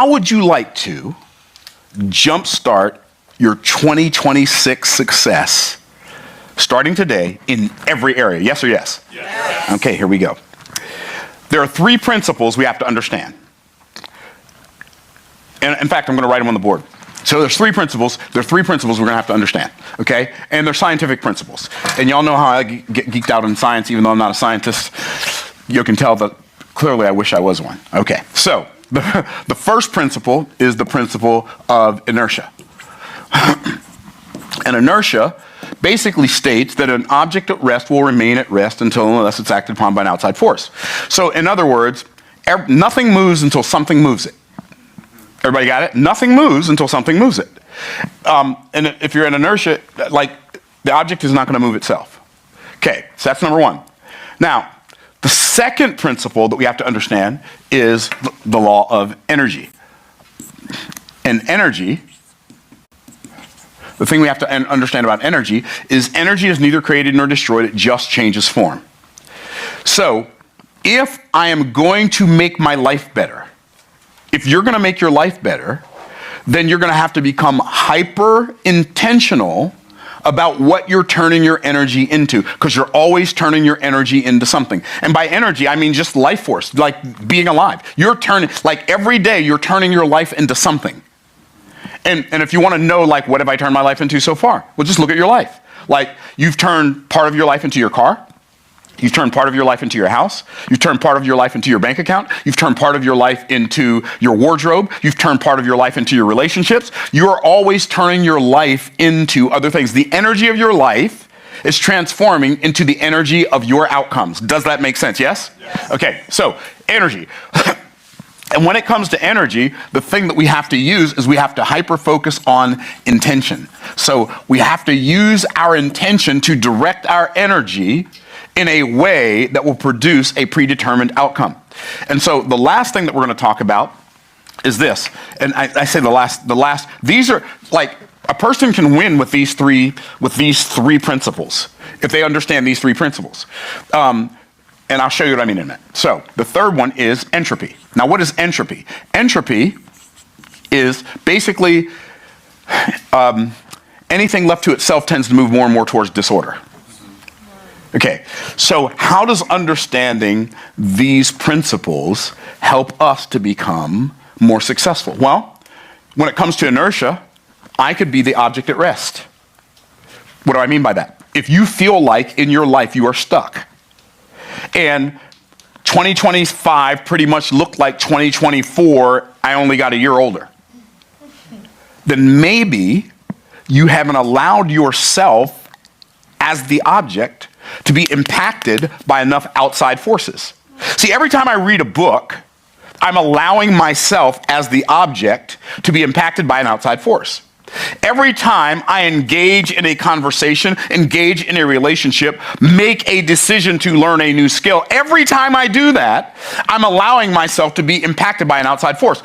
How would you like to jumpstart your 2026 success starting today in every area? Yes or yes? Yes. Okay, here we go. There are 3 principles we have to understand. And in fact, I'm going to write them on the board. So there's 3 principles. There are 3 principles we're going to have to understand, okay? And they're scientific principles. And y'all know how I get geeked out in science, even though I'm not a scientist. You can tell that clearly I wish I was one. Okay, so the first principle is the principle of inertia. And inertia basically states that an object at rest will remain at rest unless it's acted upon by an outside force. So in other words, nothing moves until something moves it. Everybody got it? Nothing moves until something moves it. And if you're in inertia, like, the object is not going to move itself. Okay, so that's number 1. Now, the second principle that we have to understand is the law of energy. And energy, the thing we have to understand about energy is neither created nor destroyed, it just changes form. So, if I am going to make my life better, if you're going to make your life better, then you're going to have to become hyper intentional about what you're turning your energy into, because you're always turning your energy into something. And by energy, I mean just life force, like being alive. You're turning, like every day, you're turning your life into something. And if you want to know, like, what have I turned my life into so far? Well, just look at your life. Like, you've turned part of your life into your car. You've turned part of your life into your house. You've turned part of your life into your bank account. You've turned part of your life into your wardrobe. You've turned part of your life into your relationships. You are always turning your life into other things. The energy of your life is transforming into the energy of your outcomes. Does that make sense? Yes? Yes. Okay, so energy. And when it comes to energy, the thing that we have to use is we have to hyper-focus on intention. So we have to use our intention to direct our energy in a way that will produce a predetermined outcome. And so the last thing that we're going to talk about is this. And I say the last, these are, like, a person can win with these three principles, if they understand these 3 principles. And I'll show you what I mean in a minute. So the third one is entropy. Now, what is entropy? Entropy is basically anything left to itself tends to move more and more towards disorder. Okay, so how does understanding these principles help us to become more successful? Well, when it comes to inertia, I could be the object at rest. What do I mean by that? If you feel like in your life you are stuck, and 2025 pretty much looked like 2024, I only got a year older, then maybe you haven't allowed yourself as the object to be impacted by enough outside forces. See, every time I read a book, I'm allowing myself as the object to be impacted by an outside force. Every time I engage in a conversation, engage in a relationship, make a decision to learn a new skill, every time I do that, I'm allowing myself to be impacted by an outside force.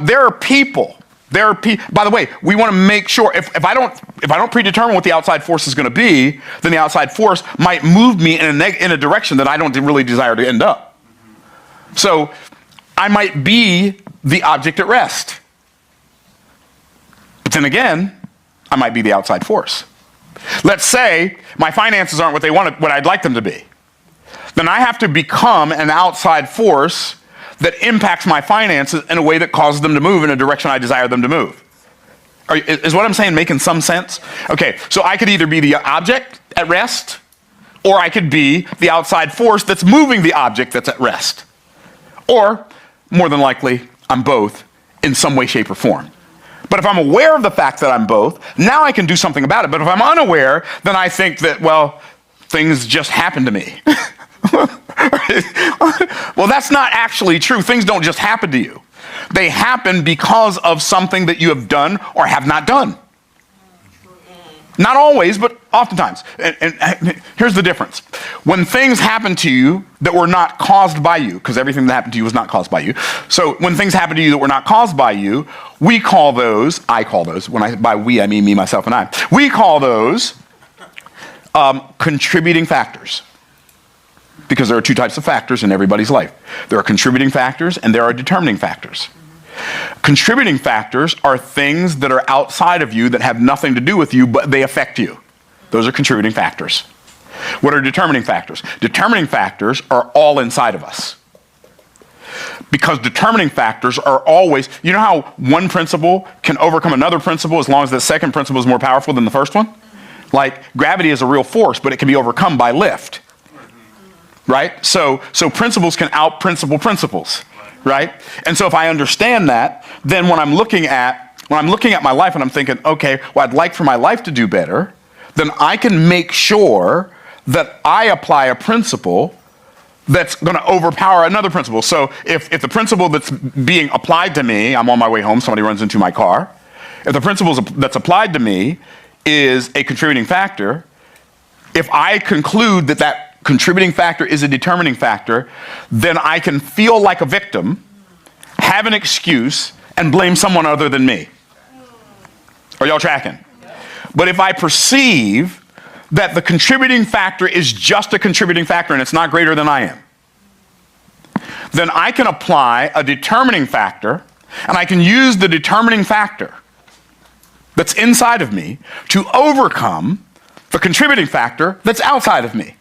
There are people, by the way, we want to make sure, if I don't predetermine what the outside force is going to be, then the outside force might move me in a direction that I don't really desire to end up. So I might be the object at rest. But then again, I might be the outside force. Let's say my finances aren't what I'd like them to be. Then I have to become an outside force that impacts my finances in a way that causes them to move in a direction I desire them to move. Is what I'm saying making some sense? Okay, so I could either be the object at rest, or I could be the outside force that's moving the object that's at rest. Or, more than likely, I'm both in some way, shape, or form. But if I'm aware of the fact that I'm both, now I can do something about it. But if I'm unaware, then I think that, well, things just happen to me. Well, that's not actually true. Things don't just happen to you. They happen because of something that you have done or have not done. Not always, but oftentimes. And here's the difference. When things happen to you that were not caused by you, because everything that happened to you was not caused by you. So when things happen to you that were not caused by you, I call those, by we, I mean me, myself, and I. We call those contributing factors. Because there are 2 types of factors in everybody's life. There are contributing factors and there are determining factors. Contributing factors are things that are outside of you that have nothing to do with you, but they affect you. Those are contributing factors. What are determining factors? Determining factors are all inside of us. Because determining factors are always, you know how one principle can overcome another principle as long as the second principle is more powerful than the first one? Like gravity is a real force, but it can be overcome by lift. Right? So principles can out-principle principles. Right? And so if I understand that, then when I'm looking at my life and I'm thinking, okay, well, I'd like for my life to do better, then I can make sure that I apply a principle that's going to overpower another principle. So if the principle that's being applied to me, I'm on my way home, somebody runs into my car. If the principle that's applied to me is a contributing factor, if I conclude that that contributing factor is a determining factor, then I can feel like a victim, have an excuse, and blame someone other than me. Are y'all tracking? But if I perceive that the contributing factor is just a contributing factor and it's not greater than I am, then I can apply a determining factor, and I can use the determining factor that's inside of me to overcome the contributing factor that's outside of me.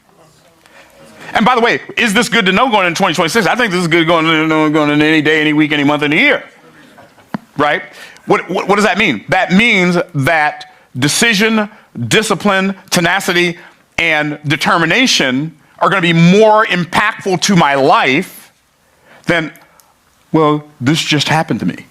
And by the way, is this good to know going into 2026? I think this is good going into any day, any week, any month, any year. Right? What does that mean? That means that decision, discipline, tenacity, and determination are going to be more impactful to my life than, well, this just happened to me.